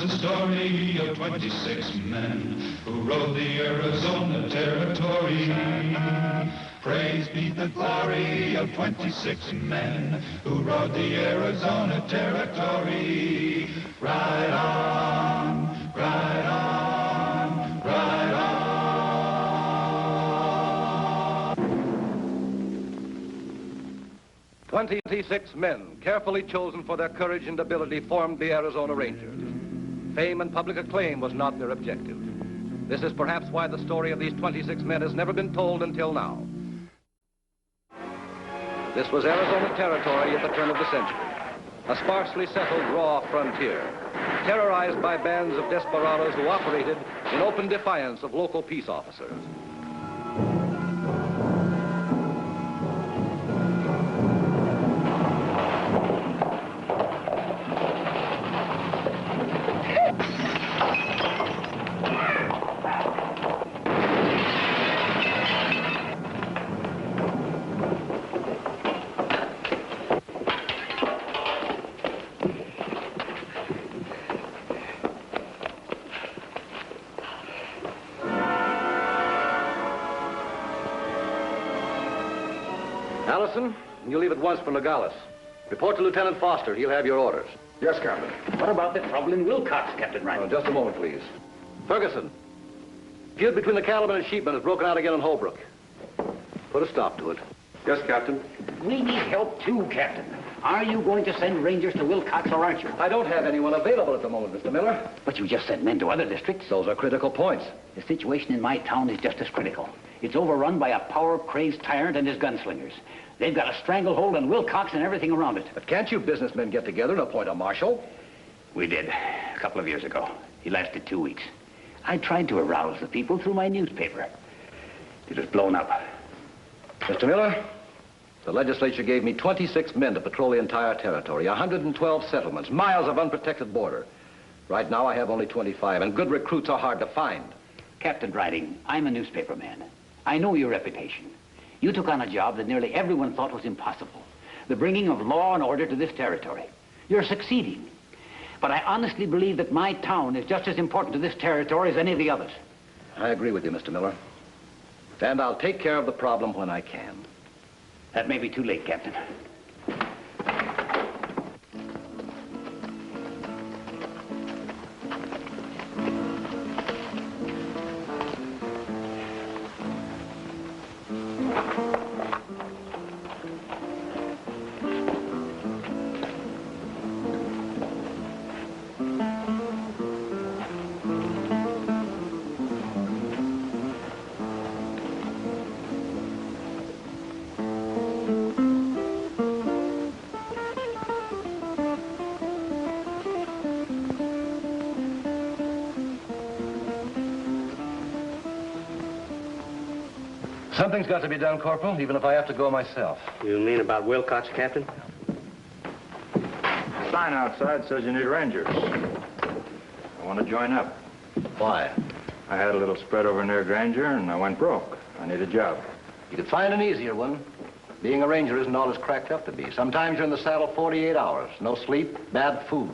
the story of 26 men who rode the Arizona Territory. Praise be the glory of 26 men who rode the Arizona Territory. Ride on, ride on, ride on. 26 men, carefully chosen for their courage and ability, formed the Arizona Rangers. Fame and public acclaim was not their objective. This is perhaps why the story of these 26 men has never been told until now. This was Arizona Territory at the turn of the century, a sparsely settled raw frontier, terrorized by bands of desperados who operated in open defiance of local peace officers. Allison, you leave at once for Nogales. Report to Lieutenant Foster. He'll have your orders. Yes, Captain. What about the trouble in Wilcox, Captain Wright? Just a moment, please. Ferguson, feud between the cattlemen and sheepmen has broken out again in Holbrook. Put a stop to it. Yes, Captain. We need help, too, Captain. Are you going to send rangers to Wilcox, or aren't you? I don't have anyone available at the moment, Mr. Miller. But you just sent men to other districts. Those are critical points. The situation in my town is just as critical. It's overrun by a power-crazed tyrant and his gunslingers. They've got a stranglehold on Wilcox and everything around it. But can't you businessmen get together and appoint a marshal? We did, a couple of years ago. He lasted 2 weeks. I tried to arouse the people through my newspaper. It was blown up. Mr. Miller, the legislature gave me 26 men to patrol the entire territory, 112 settlements, miles of unprotected border. Right now, I have only 25, and good recruits are hard to find. Captain Riding, I'm a newspaper man. I know your reputation. You took on a job that nearly everyone thought was impossible. The bringing of law and order to this territory. You're succeeding. But I honestly believe that my town is just as important to this territory as any of the others. I agree with you, Mr. Miller. And I'll take care of the problem when I can. That may be too late, Captain. Something's got to be done, Corporal, even if I have to go myself. You mean about Wilcox, Captain? Sign outside says you need rangers. I want to join up. Why? I had a little spread over near Granger, and I went broke. I need a job. You could find an easier one. Being a ranger isn't all it's cracked up to be. Sometimes you're in the saddle 48 hours. No sleep, bad food.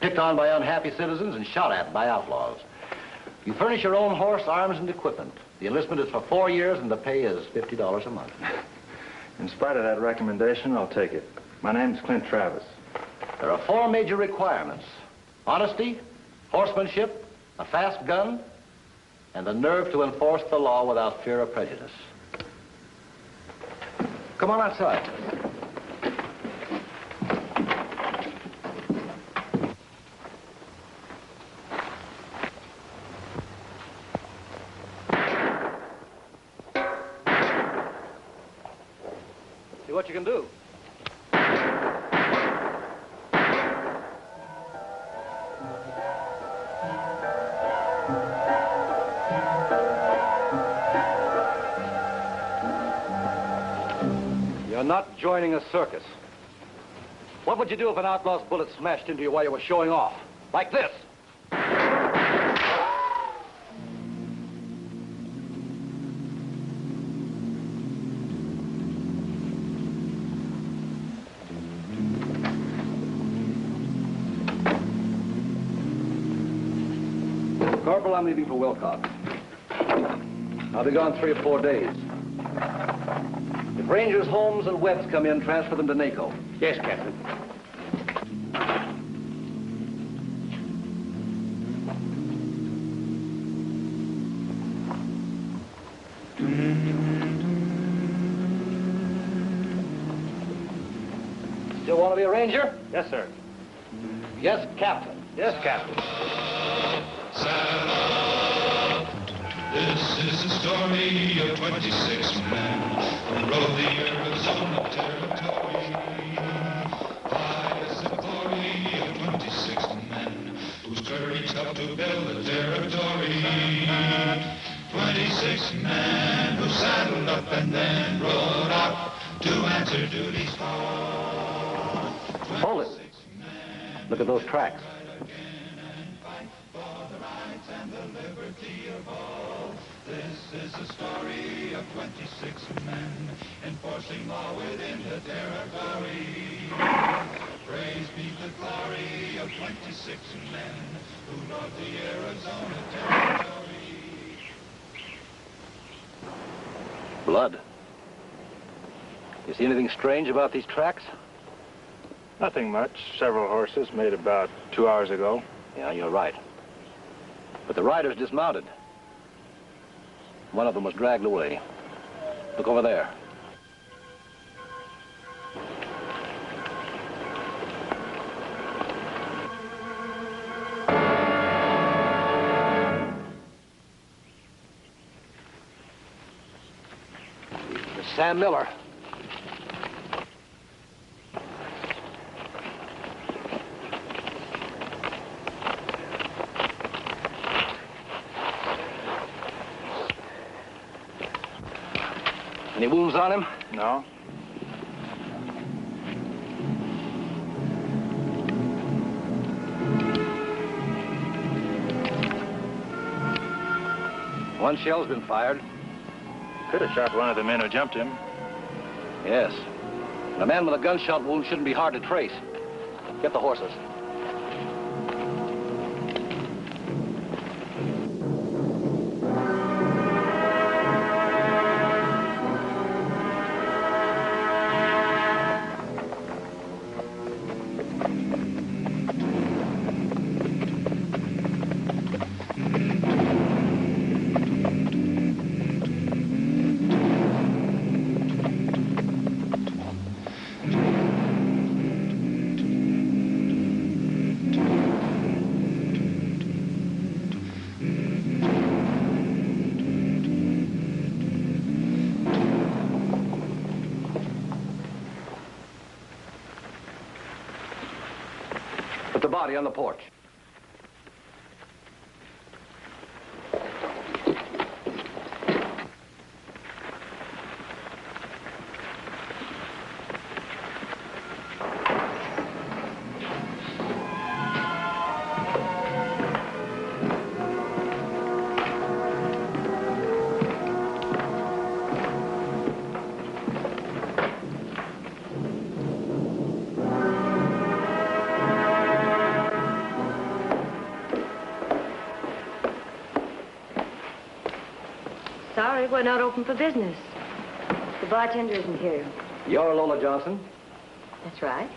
Picked on by unhappy citizens and shot at by outlaws. You furnish your own horse, arms, and equipment. The enlistment is for 4 years, and the pay is $50 a month. In spite of that recommendation, I'll take it. My name's Clint Travis. There are 4 major requirements: honesty, horsemanship, a fast gun, and the nerve to enforce the law without fear or prejudice. Come on outside. See what you can do. You're not joining a circus. What would you do if an outlaw's bullet smashed into you while you were showing off? Like this. Corporal, I'm leaving for Wilcox. I'll be gone 3 or 4 days. If Rangers, Holmes, and Webbs come in, transfer them to NACO. Yes, Captain. Still want to be a Ranger? Yes, sir. Yes, Captain. Yes, Captain. This is the story of 26 men who rode the Arizona Territory. Why is the glory of 26 men whose courage helped to build the territory? 26 men who saddled up and then rode out to answer duty's call. Hold it. Look at those tracks. This is the story of 26 men enforcing law within the territory. Praise be the glory of 26 men who rode the Arizona Territory. Blood. You see anything strange about these tracks? Nothing much. Several horses made about 2 hours ago. Yeah, you're right. But the riders dismounted. One of them was dragged away. Look over there. It's Sam Miller. Any wounds on him? No? One shell's been fired. Could have shot one of the men who jumped him. Yes. And a man with a gunshot wound shouldn't be hard to trace. Get the horses. Put the body on the porch. Sorry, we're not open for business. The bartender isn't here. You're Lola Johnson. That's right.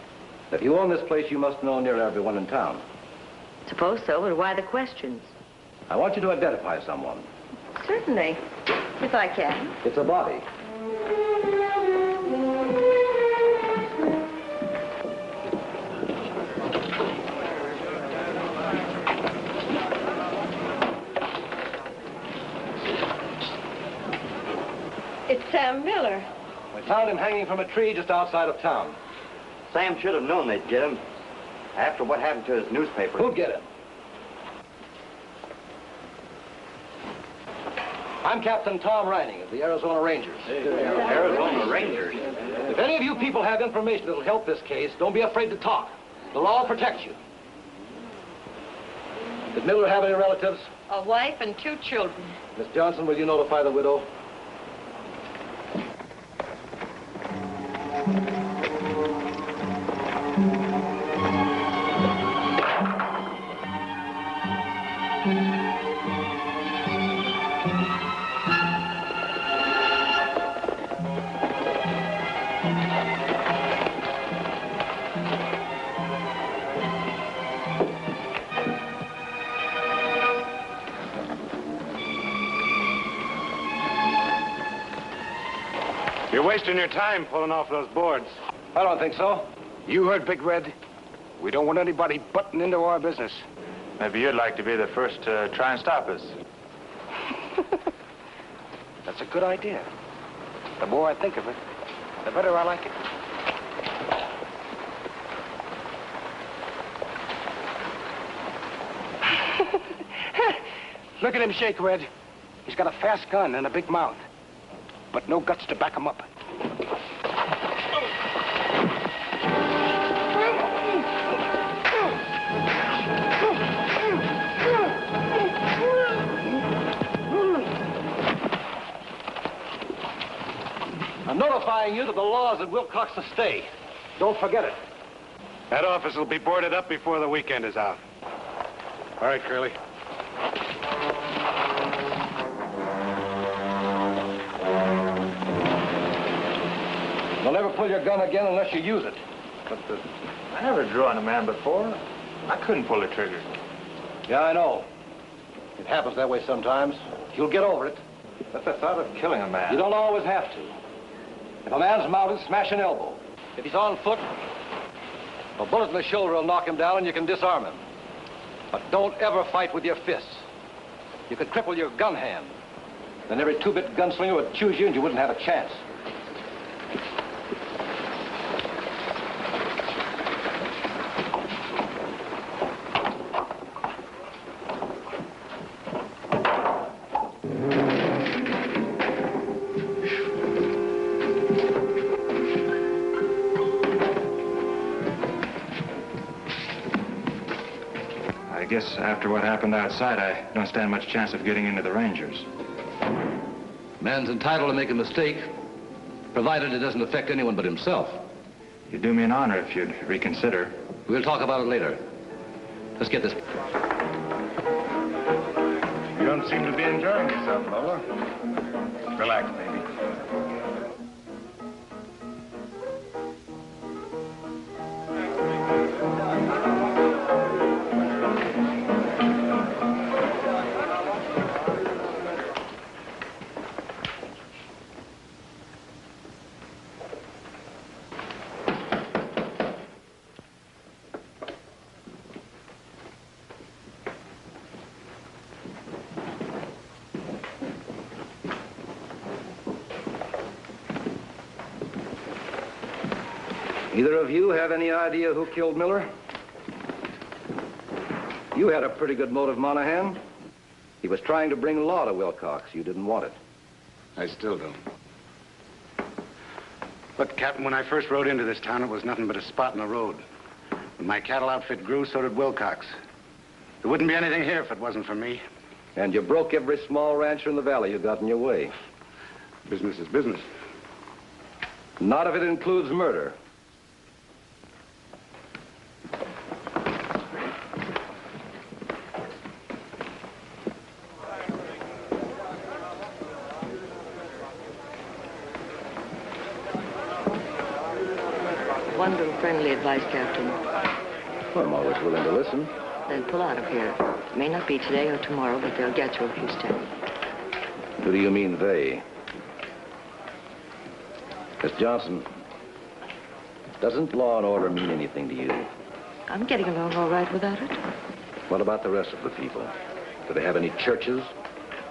If you own this place, you must know nearly everyone in town. Suppose so, but why the questions? I want you to identify someone. Certainly, if I can. It's a body. It's Sam Miller. We found him hanging from a tree just outside of town. Sam should have known they'd get him. After what happened to his newspaper. Who'd get him? I'm Captain Tom Reining of the Arizona Rangers. Arizona Rangers? If any of you people have information that'll help this case, don't be afraid to talk. The law protects you. Did Miller have any relatives? A wife and 2 children. Miss Johnson, will you notify the widow? You're wasting your time pulling off those boards. I don't think so. You heard Big Red? We don't want anybody butting into our business. Maybe you'd like to be the first to try and stop us. That's a good idea. The more I think of it, the better I like it. Look at him shake, Red. He's got a fast gun and a big mouth, but no guts to back him up. I'm notifying you that the law is at Wilcox to stay. Don't forget it. That office will be boarded up before the weekend is out. All right, Curly. You'll never pull your gun again unless you use it. But I never drew on a man before. I couldn't pull the trigger. Yeah, I know. It happens that way sometimes. You'll get over it. But the thought of killing a man... You don't always have to. If a man's mounted, smash an elbow. If he's on foot, a bullet in the shoulder will knock him down and you can disarm him. But don't ever fight with your fists. You could cripple your gun hand. Then every two-bit gunslinger would choose you and you wouldn't have a chance. I guess after what happened outside, I don't stand much chance of getting into the Rangers. Man's entitled to make a mistake, provided it doesn't affect anyone but himself. You'd do me an honor if you'd reconsider. We'll talk about it later. Let's get this. You don't seem to be enjoying yourself, Lola. Relax, baby. Either of you have any idea who killed Miller? You had a pretty good motive, Monahan. He was trying to bring law to Wilcox. You didn't want it. I still don't. Look, Captain, when I first rode into this town, it was nothing but a spot in the road. When my cattle outfit grew, so did Wilcox. There wouldn't be anything here if it wasn't for me. And you broke every small rancher in the valley you got in your way. Business is business. Not if it includes murder. One little friendly advice, Captain. Well, I'm always willing to listen. Then pull out of here. It may not be today or tomorrow, but they'll get you if you stay. Who do you mean, they? Miss Johnson, doesn't law and order mean anything to you? I'm getting along all right without it. What about the rest of the people? Do they have any churches?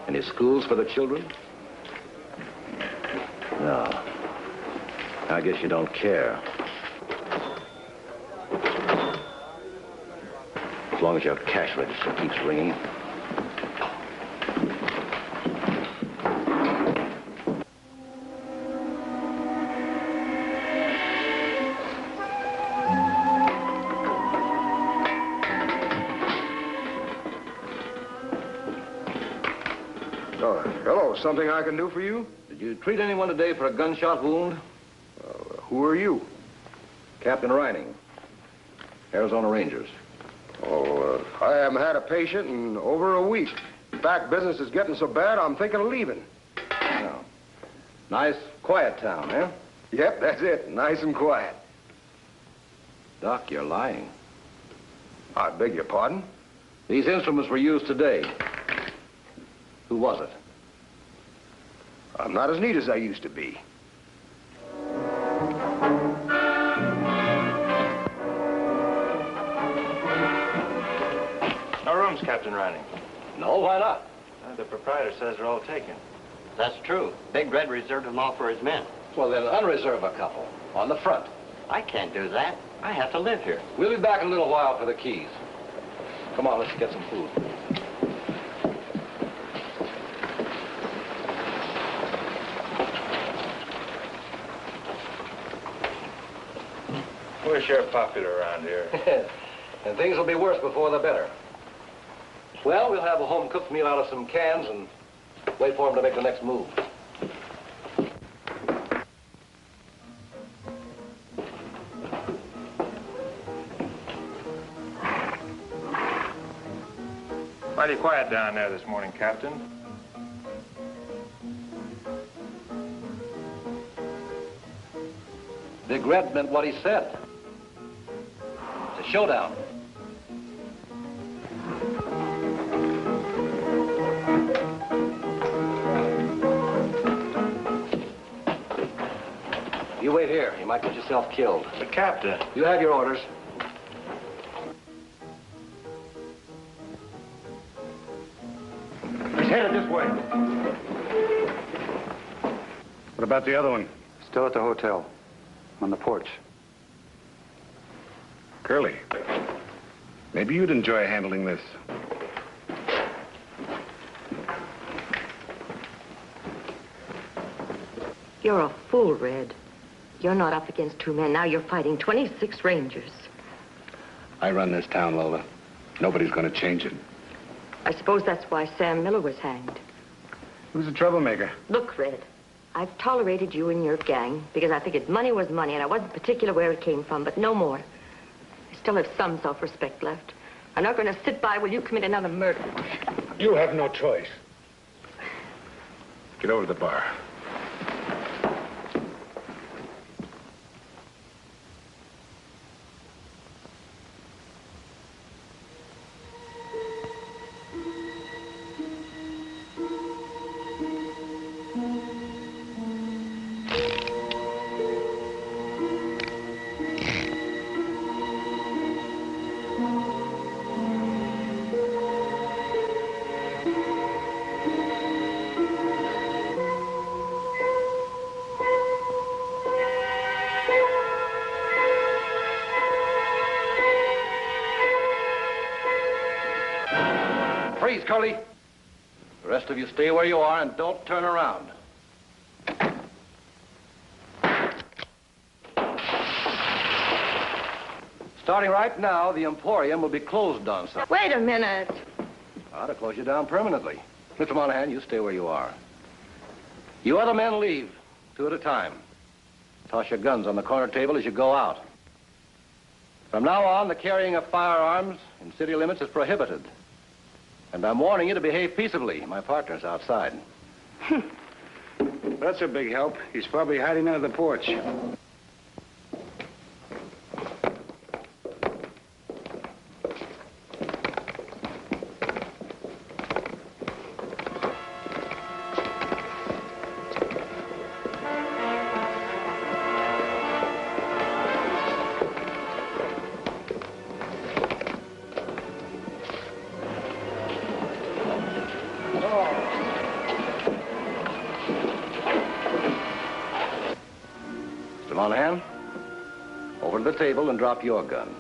Any schools for the children? No. I guess you don't care. As long as your cash register keeps ringing. Oh, hello. Something I can do for you? Did you treat anyone today for a gunshot wound? Who are you? Captain Reining, Arizona Rangers. Oh, I haven't had a patient in over a week. In fact, business is getting so bad, I'm thinking of leaving. Yeah. Nice, quiet town, eh? Yep, that's it. Nice and quiet. Doc, you're lying. I beg your pardon? These instruments were used today. Who was it? I'm not as neat as I used to be. rooms, Captain Riney? No, why not? The proprietor says they're all taken. That's true. Big Red reserved them all for his men. Well, then unreserve a couple. On the front. I can't do that. I have to live here. We'll be back in a little while for the keys. Come on, let's get some food. We're sure popular around here. And things will be worse before the better. Well, we'll have a home-cooked meal out of some cans and wait for him to make the next move. Mighty quiet down there this morning, Captain. Big Red meant what he said. It's a showdown. You wait here. You might get yourself killed. But, Captain... You have your orders. He's headed this way. What about the other one? Still at the hotel, on the porch. Curly, maybe you'd enjoy handling this. You're a fool, Red. You're not up against two men. Now you're fighting 26 Rangers. I run this town, Lola. Nobody's going to change it. I suppose that's why Sam Miller was hanged. Who's the troublemaker? Look, Red, I've tolerated you and your gang because I figured money was money and I wasn't particular where it came from, but no more. I still have some self-respect left. I'm not going to sit by while you commit another murder. You have no choice. Get over to the bar. Freeze, Curly. The rest of you stay where you are and don't turn around. Starting right now, the Emporium will be closed on Sunday. Wait a minute. I ought to close you down permanently. Mr. Monahan, you stay where you are. You other men leave, 2 at a time. Toss your guns on the corner table as you go out. From now on, the carrying of firearms in city limits is prohibited. And I'm warning you to behave peaceably. My partner's outside. That's a big help. He's probably hiding under the porch. Mr. Monahan, over to the table and drop your gun.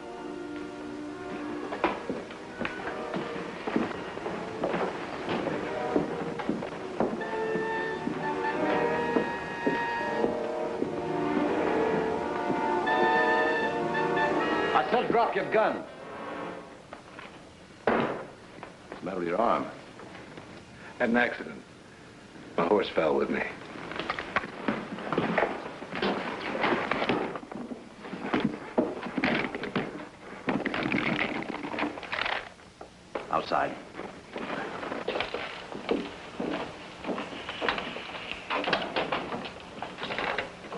I said drop your gun. What's the matter with your arm? Had an accident. My horse fell with me. Outside.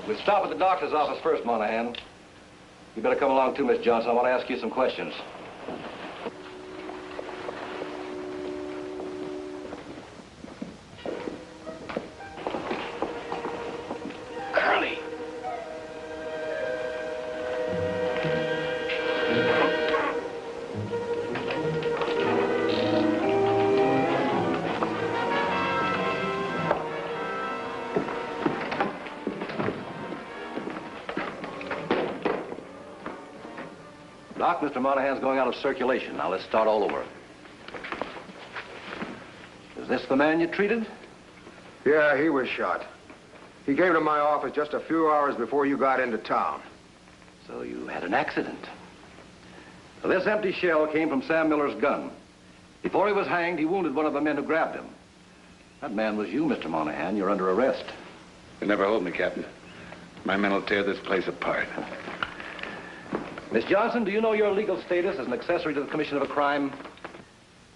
We'll stop at the doctor's office first, Monahan. You better come along too, Miss Johnson. I want to ask you some questions. Curly. Doc, Mr. Monahan's going out of circulation. Now let's start all over. Is this the man you treated? Yeah, he was shot. He came to my office just a few hours before you got into town. So you had an accident. Well, this empty shell came from Sam Miller's gun. Before he was hanged, he wounded one of the men who grabbed him. That man was you, Mr. Monahan. You're under arrest. You never hold me, Captain. My men will tear this place apart. Miss Johnson, do you know your legal status as an accessory to the commission of a crime?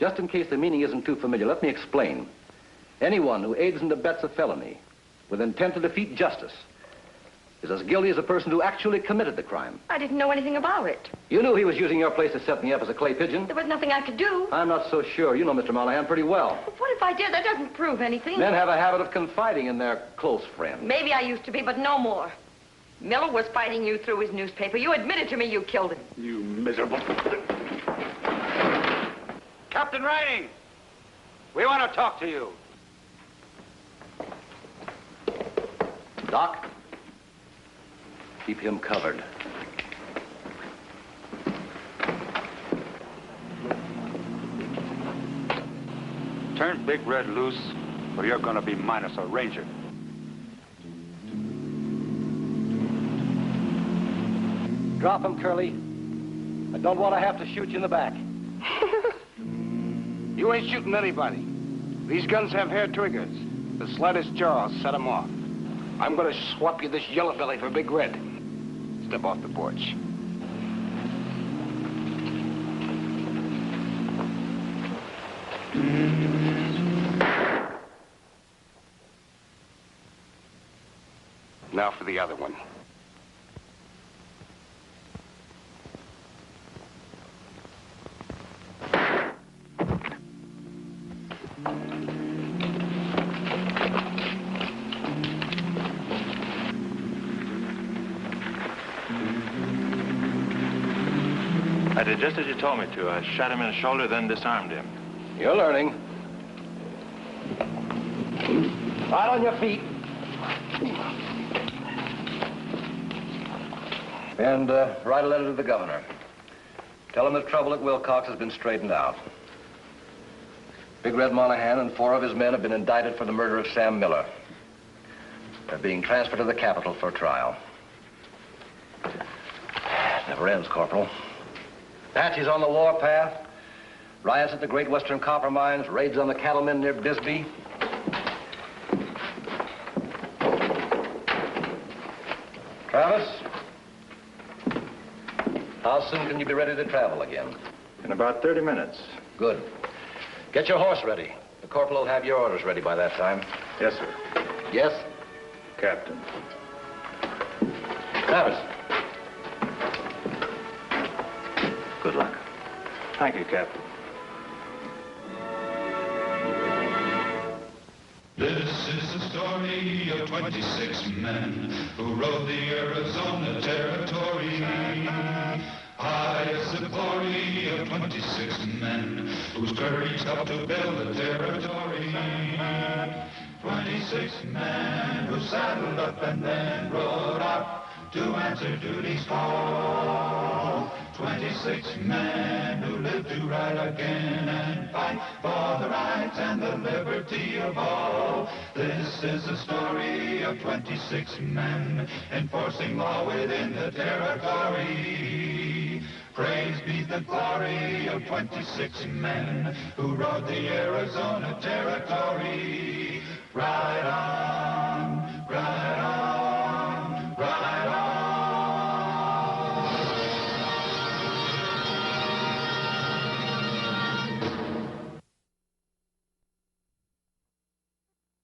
Just in case the meaning isn't too familiar, let me explain. Anyone who aids and abets a felony with intent to defeat justice is as guilty as a person who actually committed the crime. I didn't know anything about it. You knew he was using your place to set me up as a clay pigeon. There was nothing I could do. I'm not so sure. You know Mr. Monahan pretty well. But what if I did? That doesn't prove anything. Men have a habit of confiding in their close friends. Maybe I used to be, but no more. Miller was fighting you through his newspaper. You admitted to me you killed him. You miserable... Captain Riding, we want to talk to you. Doc, keep him covered. Turn Big Red loose, or you're going to be minus a ranger. Drop him, Curly. I don't want to have to shoot you in the back. You ain't shooting anybody. These guns have hair triggers. The slightest jar will set them off. I'm going to swap you this yellow belly for Big Red. Step off the porch. Now for the other one. I did just as you told me to. I shot him in the shoulder, then disarmed him. You're learning. Right on your feet. And write a letter to the governor. Tell him the trouble at Wilcox has been straightened out. Big Red Monahan and 4 of his men have been indicted for the murder of Sam Miller. They're being transferred to the capital for trial. It never ends, Corporal. Apaches on the warpath, riots at the Great Western Copper Mines, raids on the cattlemen near Bisbee. Travis, how soon can you be ready to travel again? In about 30 minutes. Good. Get your horse ready. The corporal will have your orders ready by that time. Yes, sir. Yes? Captain. Travis. Good luck. Thank you, Captain. This is the story of 26 men who rode the Arizona Territory. High as the glory of 26 men whose courage helped to build the territory. 26 men who saddled up and then rode out to answer duty's call. 26 men who lived to ride again and fight for the rights and the liberty of all. This is the story of 26 men enforcing law within the territory. Praise be the glory of 26 men who rode the Arizona Territory.